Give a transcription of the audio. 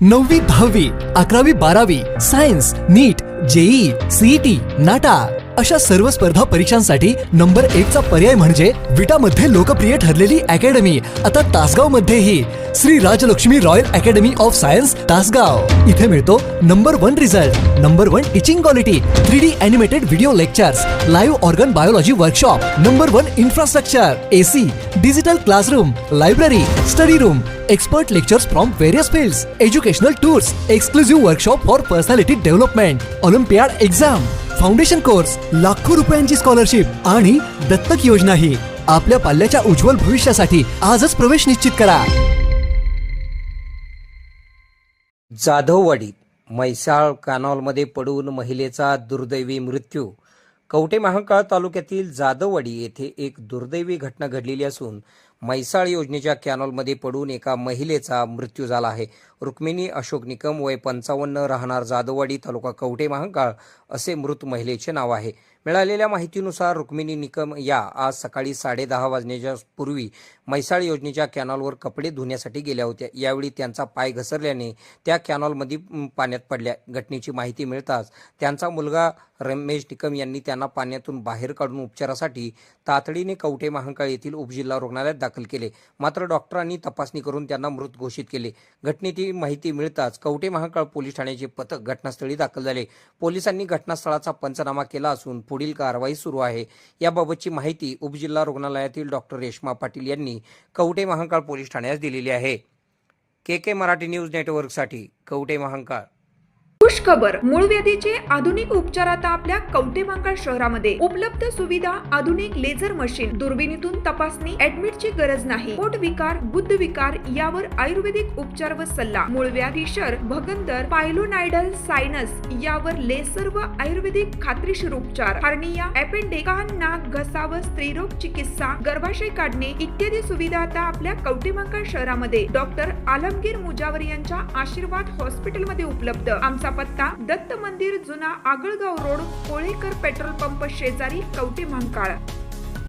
9वी 10वी 11वी 12वी सायन्स नीट JEE CET नाटा अशा सर्व स्पर्धा परीक्षांसाठी नंबर 1 चा पर्याय म्हणजे विटा मध्ये लोकप्रिय ठरलेली अकॅडमी आता तासगाव मध्येही Shri Rajlakshmi royal academy of science Tasgaon. इथे मिळतो number 1 result, number 1 teaching quality, 3D animated video lectures, live organ biology workshop, number 1 infrastructure, AC, digital classroom, library, study room, expert lectures from various fields, educational tours, exclusive workshop for personality development, olympiad exam, foundation course, लाखो रुपयांची scholarship आणि दत्तक योजना ही आपल्या पाल्याच्या उज्ज्वल भविष्यासाठी आजच प्रवेश निश्चित करा। जाधववाडी म्हैसाळ कॅनॉलमध्ये पडून महिलेचा दुर्दैवी मृत्यू। कवठे महांकाळ तालुक्यातील जाधववाडी येथे एक दुर्दैवी घटना घडलेली असून म्हैसाळ योजनेच्या कॅनॉलमध्ये पडून एका महिलेचा मृत्यू झाला आहे। रुक्मिणी अशोक निकम वय 55 राहणार जाधववाडी तालुका कवठे महांकाळ असे मृत महिलेचे नाव आहे। मिळालेल्या माहितीनुसार रुक्मिणी निकम या आज सकाळी 10:30 वाजण्याच्या पूर्वी म्हैसाळ योजनेच्या कॅनॉलवर कपडे धुण्यासाठी गेल्या होत्या। यावेळी त्यांचा पाय घसरल्याने त्या कॅनॉलमध्ये पाण्यात पडल्या। घटनेची माहिती मिळताच त्यांचा मुलगा रमेश निकम यांनी त्यांना पाण्यातून बाहेर काढून उपचारासाठी तातडीने कवठे महांकाळ येथील उपजिल्हा रुग्णालयात दाखल केले, मात्र डॉक्टरांनी तपासणी करून त्यांना मृत घोषित केले। घटनेची माहिती मिळताच कवठे महांकाळ पोलीस ठाण्याचे पथक घटनास्थळी दाखल झाले। पोलिसांनी घटनास्थळाचा पंचनामा केला असून पुढील कारवाई सुरू आहे। याबाबतची माहिती उपजिल्हा रुग्णालयातील डॉक्टर रेश्मा पाटील यांनी कवठे महांकाळ पोलीस ठाण्यास दिलेली आहे। के मराठी न्यूज नेटवर्कसाठी कवठे महांकाळ। खुश खबर, मूळव्याधीचे आधुनिक उपचार आता आपल्या कवठे महांकाळ शहरामध्ये उपलब्ध सुविधा, आधुनिक लेझर मशीन, दुर्बिणीतून तपासणी, ऍडमिटची गरज नाही, पोट विकार, गुद्ध विकार यावर आयुर्वेदिक उपचार व सल्ला, मूळव्याधी, शर, भगंदर, पायलोनायडल, सायनस यावर लेसर व आयुर्वेदिक खात्रीशीर उपचार, हार्निया, अपेंडिक्स, कान, नाक, घसा व स्त्रीरोग चिकित्सा, गर्भाशय काढणे इत्यादी सुविधा आता आपल्या कवठे महांकाळ शहरामध्ये डॉक्टर आलमगीर मुजावर यांच्या आशीर्वाद हॉस्पिटलमध्ये उपलब्ध। आमचा पत्ता दत्त मंदिर, जुना Agalgaon road, Kolekar petrol pump शेजारी, कवठे महांकाळ।